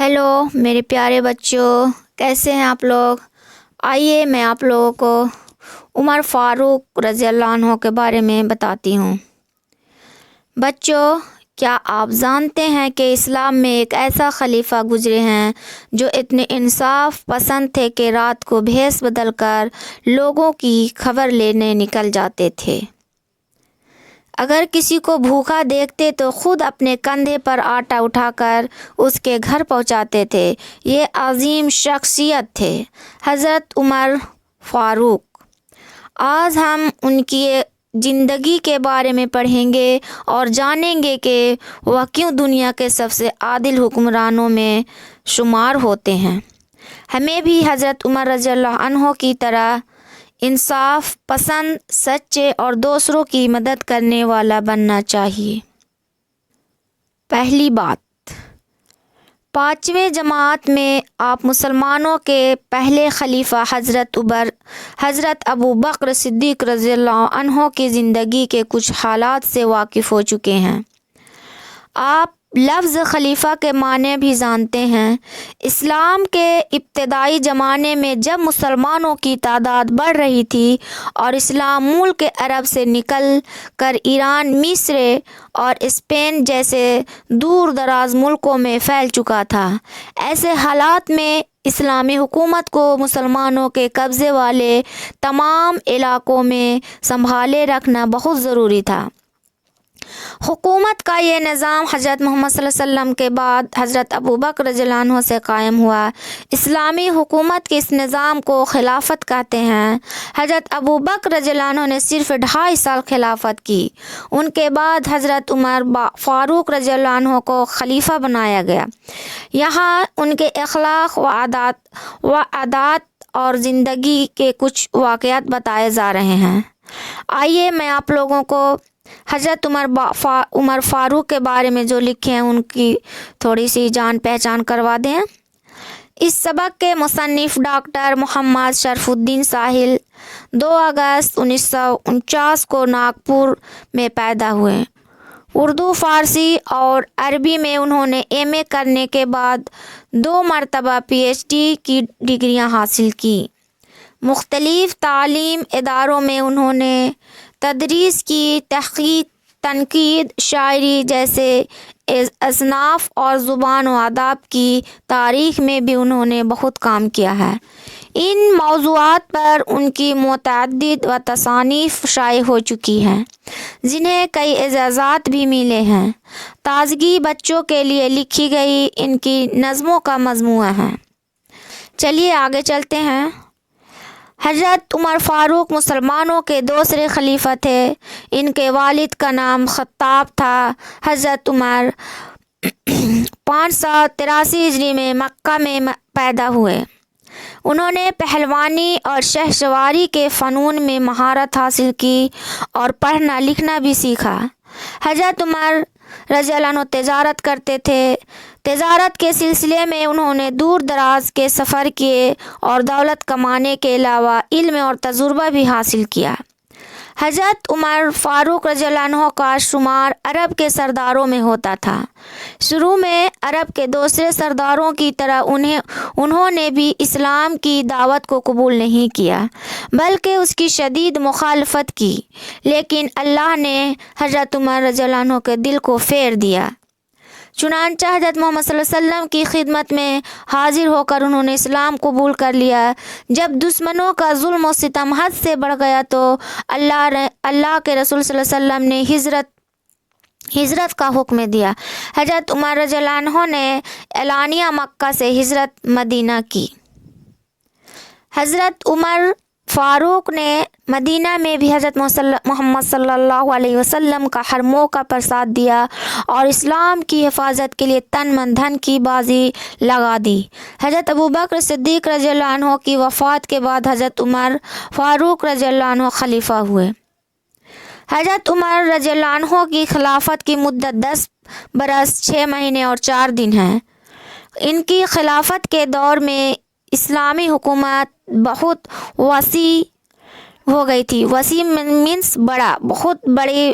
Hello میرے پیارے بچوں، کیسے ہیں آپ لوگ؟ آئیے میں آپ لوگوں کو عمر فاروق رضی اللہ عنہ کے بارے میں بتاتی ہوں۔ بچوں، کیا آپ جانتے ہیں کہ اسلام میں ایک ایسا خلیفہ گزرے ہیں جو اتنے انصاف پسند تھے کہ رات کو بھیس بدل کر لوگوں کی خبر لینے نکل جاتے تھے۔ اگر کسی کو بھوکا دیکھتے تو خود اپنے کندھے پر آٹا اٹھا کر اس کے گھر پہنچاتے تھے۔ یہ عظیم شخصیت تھے حضرت عمر فاروق۔ آج ہم ان کی زندگی کے بارے میں پڑھیں گے اور جانیں گے کہ وہ کیوں دنیا کے سب سے عادل حکمرانوں میں شمار ہوتے ہیں۔ ہمیں بھی حضرت عمر رضی اللہ عنہ کی طرح انصاف پسند، سچے اور دوسروں کی مدد کرنے والا بننا چاہیے۔ پہلی بات، 5ویں جماعت میں آپ مسلمانوں کے پہلے خلیفہ حضرت ابو بکر صدیق رضی اللہ عنہ کی زندگی کے کچھ حالات سے واقف ہو چکے ہیں۔ آپ لفظ خلیفہ کے معنی بھی جانتے ہیں۔ اسلام کے ابتدائی زمانے میں جب مسلمانوں کی تعداد بڑھ رہی تھی اور اسلام ملک عرب سے نکل کر ایران، مصر اور اسپین جیسے دور دراز ملکوں میں پھیل چکا تھا، ایسے حالات میں اسلامی حکومت کو مسلمانوں کے قبضے والے تمام علاقوں میں سنبھالے رکھنا بہت ضروری تھا۔ حکومت کا یہ نظام حضرت محمد صلی اللہ علیہ وسلم کے بعد حضرت ابو بکر رضی اللہ عنہ سے قائم ہوا۔ اسلامی حکومت کے اس نظام کو خلافت کہتے ہیں۔ حضرت ابو بکر رضی اللہ عنہ نے صرف 2.5 سال خلافت کی۔ ان کے بعد حضرت عمر فاروق رضی اللہ عنہ کو خلیفہ بنایا گیا۔ یہاں ان کے اخلاق و عادات اور زندگی کے کچھ واقعات بتائے جا رہے ہیں۔ آئیے میں آپ لوگوں کو حضرت عمر فاروق کے بارے میں جو لکھے ہیں ان کی تھوڑی سی جان پہچان کروا دیں۔ اس سبق کے مصنف ڈاکٹر محمد شرف الدین ساحل 2 اگست 1949 کو ناگپور میں پیدا ہوئے۔ اردو، فارسی اور عربی میں انہوں نے ایم اے کرنے کے بعد 2 مرتبہ PhD کی ڈگریاں حاصل کی۔ مختلف تعلیم اداروں میں انہوں نے تدریس کی، تحقیق، تنقید، شاعری جیسے اصناف اور زبان و آداب کی تاریخ میں بھی انہوں نے بہت کام کیا ہے۔ ان موضوعات پر ان کی متعدد تصانیف شائع ہو چکی ہیں، جنہیں کئی اعزازات بھی ملے ہیں۔ تازگی بچوں کے لیے لکھی گئی ان کی نظموں کا مجموعہ ہے۔ چلیے آگے چلتے ہیں۔ حضرت عمر فاروق مسلمانوں کے دوسرے خلیفہ تھے۔ ان کے والد کا نام خطاب تھا۔ حضرت عمر 583 ہجری میں مکہ میں پیدا ہوئے۔ انہوں نے پہلوانی اور شہ سواری کے فنون میں مہارت حاصل کی اور پڑھنا لکھنا بھی سیکھا۔ حضرت عمر رضی اللہ عنہ تجارت کرتے تھے۔ تجارت کے سلسلے میں انہوں نے دور دراز کے سفر کیے اور دولت کمانے کے علاوہ علم اور تجربہ بھی حاصل کیا۔ حضرت عمر فاروق رضی اللہ عنہ کا شمار عرب کے سرداروں میں ہوتا تھا۔ شروع میں عرب کے دوسرے سرداروں کی طرح انہوں نے بھی اسلام کی دعوت کو قبول نہیں کیا، بلکہ اس کی شدید مخالفت کی، لیکن اللہ نے حضرت عمر رضی اللہ عنہ کے دل کو پھیر دیا۔ چنانچہ حضرت محمد صلی اللہ علیہ وسلم کی خدمت میں حاضر ہو کر انہوں نے اسلام قبول کر لیا۔ جب دشمنوں کا ظلم و ستم حد سے بڑھ گیا تو اللہ کے رسول صلی اللہ علیہ وسلم نے ہجرت کا حکم دیا۔ حضرت عمر رضی اللہ عنہ نے اعلانیہ مکہ سے ہجرت مدینہ کی۔ حضرت عمر فاروق نے مدینہ میں بھی حضرت محمد صلی اللہ علیہ وسلم کا ہر موقع پر ساتھ دیا اور اسلام کی حفاظت کے لیے تن من دھن کی بازی لگا دی۔ حضرت ابو بکر صدیق رضی اللہ عنہ کی وفات کے بعد حضرت عمر فاروق رضی اللہ عنہ خلیفہ ہوئے۔ حضرت عمر رضی اللہ عنہ کی خلافت کی مدت 10 برس 6 مہینے اور 4 دن ہے۔ ان کی خلافت کے دور میں اسلامی حکومت بہت وسیع ہو گئی تھی۔ وسیع مینس بڑا، بہت بڑی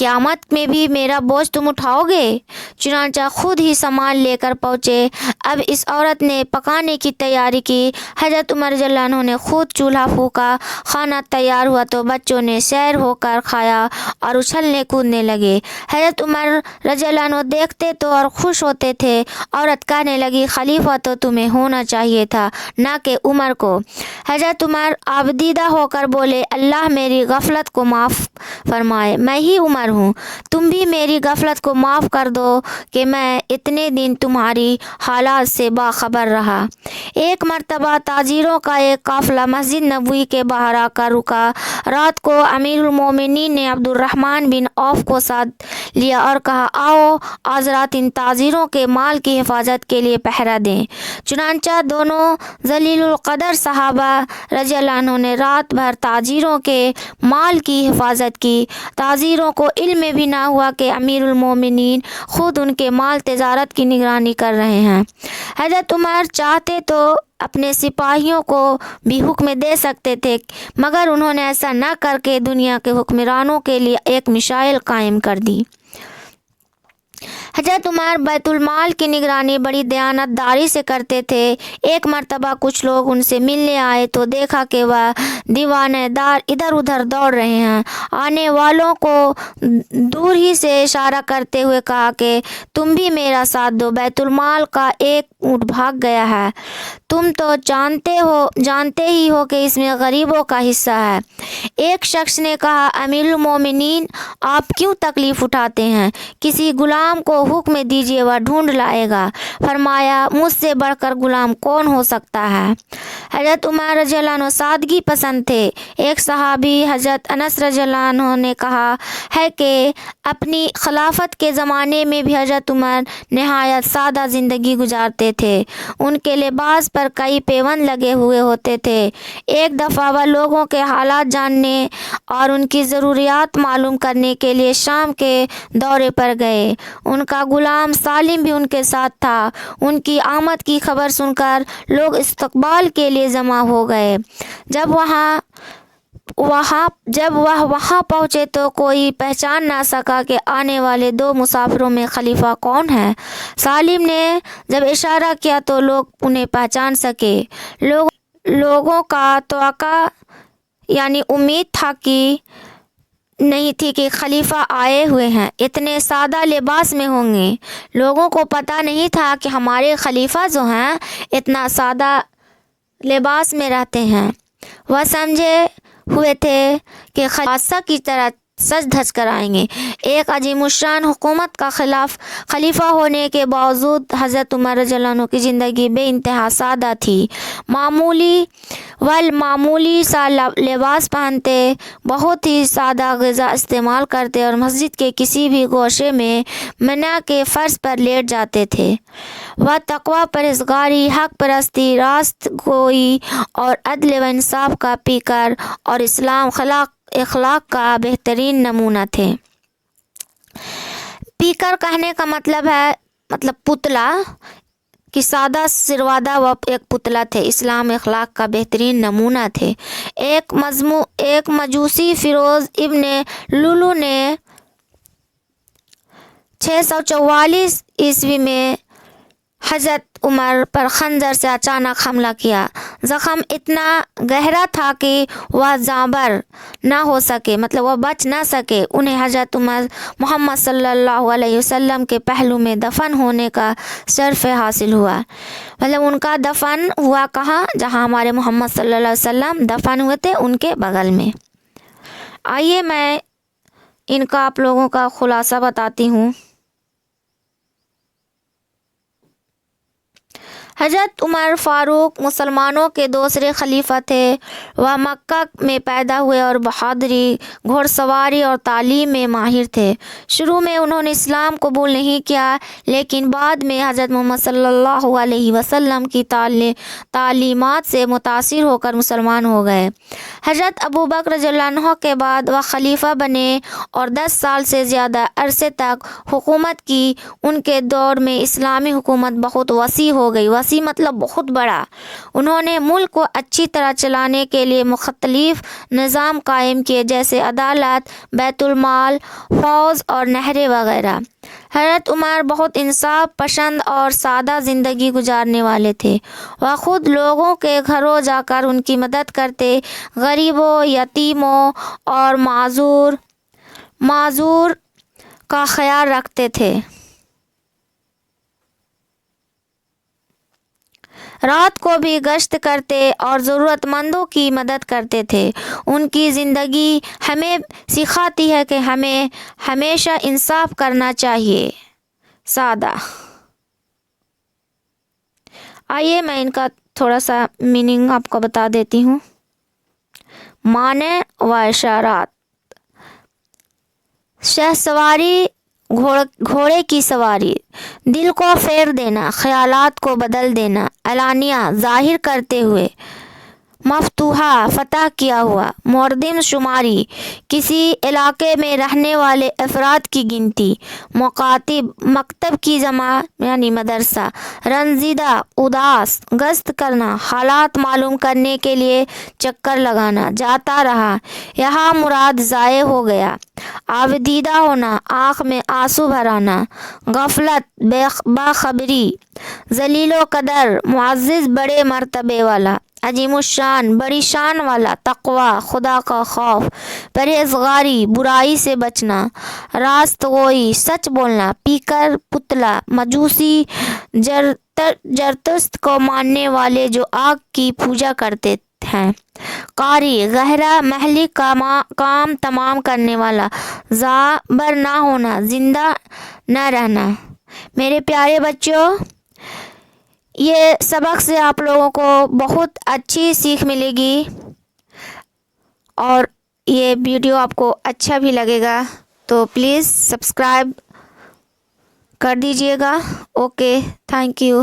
قیامت میں بھی میرا بوجھ تم اٹھاؤ گے؟ چنانچہ خود ہی سامان لے کر پہنچے۔ اب اس عورت نے پکانے کی تیاری کی۔ حضرت عمر رضی اللہ عنہ نے خود چولہا پھونکا۔ کھانا تیار ہوا تو بچوں نے سیر ہو کر کھایا اور اچھلنے کودنے لگے۔ حضرت عمر رضی اللہ عنہ دیکھتے تو اور خوش ہوتے تھے۔ عورت کہنے لگی خلیفہ تو تمہیں ہونا چاہیے تھا، نہ کہ عمر کو۔ حضرت عمر آبدیدہ ہو کر بولے اللہ میری غفلت کو معاف فرمائے، میں ہی عمر ہوں، تم بھی میری غفلت کو معاف کر دو کہ میں اتنے دن تمہاری حالات سے باخبر رہا۔ ایک مرتبہ تاجروں کا ایک قافلہ مسجد نبوی کے باہر آ کر رکا۔ رات کو امیر المومنین نے عبد الرحمن بن عوف کو ساتھ لیا اور کہا آؤ آج رات ان تاجروں کے مال کی حفاظت کے لیے پہرا دیں۔ چنانچہ دونوں ذلیل القدر صحابہ رضی اللہ عنہ نے رات بھر تاجروں کے مال کی حفاظت کی۔ تاجروں کو علم بھی نہ ہوا کہ امیر المومنین خود ان کے مال تجارت کی نگرانی کر رہے ہیں۔ حضرت عمر چاہتے تو اپنے سپاہیوں کو بھی حکم دے سکتے تھے، مگر انہوں نے ایسا نہ کر کے دنیا کے حکمرانوں کے لیے ایک مشعل قائم کر دی۔ حضرت عمر بیت المال کی نگرانی بڑی دیانت داری سے کرتے تھے۔ ایک مرتبہ کچھ لوگ ان سے ملنے آئے تو دیکھا کہ وہ دیوانے دار ادھر ادھر دوڑ رہے ہیں۔ آنے والوں کو دور ہی سے اشارہ کرتے ہوئے کہا کہ تم بھی میرا ساتھ دو، بیت المال کا ایک اونٹ بھاگ گیا ہے، تم تو جانتے ہی ہو کہ اس میں غریبوں کا حصہ ہے۔ ایک شخص نے کہا امیر المومنین آپ کیوں تکلیف اٹھاتے ہیں، کسی غلام کو حکم دیجیے وہ ڈھونڈ لائے گا۔ فرمایا مجھ سے بڑھ کر غلام کون ہو سکتا ہے۔ حضرت عمر رضی اللہ عنہ سادگی پسند تھے۔ ایک صحابی حضرت انس رضی اللہ عنہ نے کہا ہے کہ اپنی خلافت کے زمانے میں بھی حضرت عمر نہایت سادہ زندگی گزارتے تھے۔ ان کے لباس پر کئی پیوند لگے ہوئے ہوتے تھے۔ ایک دفعہ وہ لوگوں کے حالات جاننے اور ان کی ضروریات معلوم کرنے کے لیے شام کے دورے پر گئے۔ ان کا غلام سالم بھی ان کے ساتھ تھا۔ ان کی آمد کی خبر سن کر لوگ استقبال کے لیے جمع ہو گئے۔ جب وہ وہاں پہنچے تو کوئی پہچان نہ سکا کہ آنے والے دو مسافروں میں خلیفہ کون ہے۔ سالم نے جب اشارہ کیا تو لوگ انہیں پہچان سکے۔ لوگوں کا توقع یعنی امید تھا کہ نہیں تھی کہ خلیفہ آئے ہوئے ہیں، اتنے سادہ لباس میں ہوں گے۔ لوگوں کو پتہ نہیں تھا کہ ہمارے خلیفہ جو ہیں اتنا سادہ لباس میں رہتے ہیں۔ وہ سمجھے ہوئے تھے کہ خلیفہ کی طرح سج دھج کر آئیں گے۔ ایک عظیم الشان حکومت کا خلیفہ ہونے کے باوجود حضرت عمر رضی اللہ عنہ کی زندگی بے انتہا سادہ تھی۔ معمولی سا لباس پہنتے، بہت ہی سادہ غذا استعمال کرتے اور مسجد کے کسی بھی گوشے میں منا کے فرش پر لیٹ جاتے تھے۔ وہ تقویٰ، پرہیزگاری، حق پرستی، راست گوئی اور عدل و انصاف کا پیکر اور اسلام اخلاق کا بہترین نمونہ تھے۔ پیکر کہنے کا مطلب پتلا کہ سادہ سروادہ وہ ایک پتلا تھے، اسلام اخلاق کا بہترین نمونہ تھے۔ ایک مجوسی فیروز ابن لولو نے 644 عیسوی میں حضرت عمر پر خنجر سے اچانک حملہ کیا۔ زخم اتنا گہرا تھا کہ وہ جانبر نہ ہو سکے، وہ بچ نہ سکے۔ انہیں حضرت عمر محمد صلی اللہ علیہ وسلم کے پہلو میں دفن ہونے کا شرف حاصل ہوا۔ ان کا دفن ہوا کہاں؟ جہاں ہمارے محمد صلی اللہ علیہ وسلم دفن ہوئے تھے ان کے بغل میں۔ آئیے میں ان کا آپ لوگوں کا خلاصہ بتاتی ہوں۔ حضرت عمر فاروق مسلمانوں کے دوسرے خلیفہ تھے۔ وہ مکہ میں پیدا ہوئے اور بہادری، گھوڑ سواری اور تعلیم میں ماہر تھے۔ شروع میں انہوں نے اسلام قبول نہیں کیا، لیکن بعد میں حضرت محمد صلی اللہ علیہ وسلم کی تعلیمات سے متاثر ہو کر مسلمان ہو گئے۔ حضرت ابو بکر رضی اللہ عنہ کے بعد وہ خلیفہ بنے اور 10 سال سے زیادہ عرصے تک حکومت کی۔ ان کے دور میں اسلامی حکومت بہت وسیع ہو گئی۔ وسیع مطلب بہت بڑا۔ انہوں نے ملک کو اچھی طرح چلانے کے لیے مختلف نظام قائم کیے، جیسے عدالت، بیت المال، فوج اور نہریں وغیرہ۔ حضرت عمر بہت انصاف پسند اور سادہ زندگی گزارنے والے تھے۔ وہ خود لوگوں کے گھروں جا کر ان کی مدد کرتے، غریبوں، یتیموں اور معذور کا خیال رکھتے تھے۔ رات کو بھی گشت کرتے اور ضرورت مندوں کی مدد کرتے تھے۔ ان کی زندگی ہمیں سکھاتی ہے کہ ہمیں ہمیشہ انصاف کرنا چاہیے۔ سادہ۔ آئیے میں ان کا تھوڑا سا میننگ آپ کو بتا دیتی ہوں۔ معنی و اشارات: شہ سواری، گھوڑے کی سواری، دل کو پھیر دینا، خیالات کو بدل دینا، اعلانیہ، ظاہر کرتے ہوئے، مفتوحہ، فتح کیا ہوا، مردم شماری، کسی علاقے میں رہنے والے افراد کی گنتی، مکاتب، مکتب کی جمع یعنی مدرسہ، رنجیدہ، اداس، گشت کرنا، حالات معلوم کرنے کے لیے چکر لگانا، جاتا رہا، یہاں مراد ضائع ہو گیا، آبدیدہ ہونا، آنکھ میں آنسو بھر آنا، غفلت، باخبری، ذلیل و قدر، معزز، بڑے مرتبے والا، عظیم الشان، بڑی شان والا، تقویٰ، خدا کا خوف، پرہیزگاری، برائی سے بچنا، راست گوئی، سچ بولنا، پیکر، پتلا، مجوسی، زرتشت کو ماننے والے جو آگ کی پوجا کرتے ہیں، قاری، گہرا، محلی کام تمام کرنے والا، زابر نہ ہونا، زندہ نہ رہنا۔ میرے پیارے بچوں، یہ سبق سے آپ لوگوں کو بہت اچھی سیکھ ملے گی اور یہ ویڈیو آپ کو اچھا بھی لگے گا، تو پلیز سبسکرائب کر دیجیے گا۔ Okay, thank you.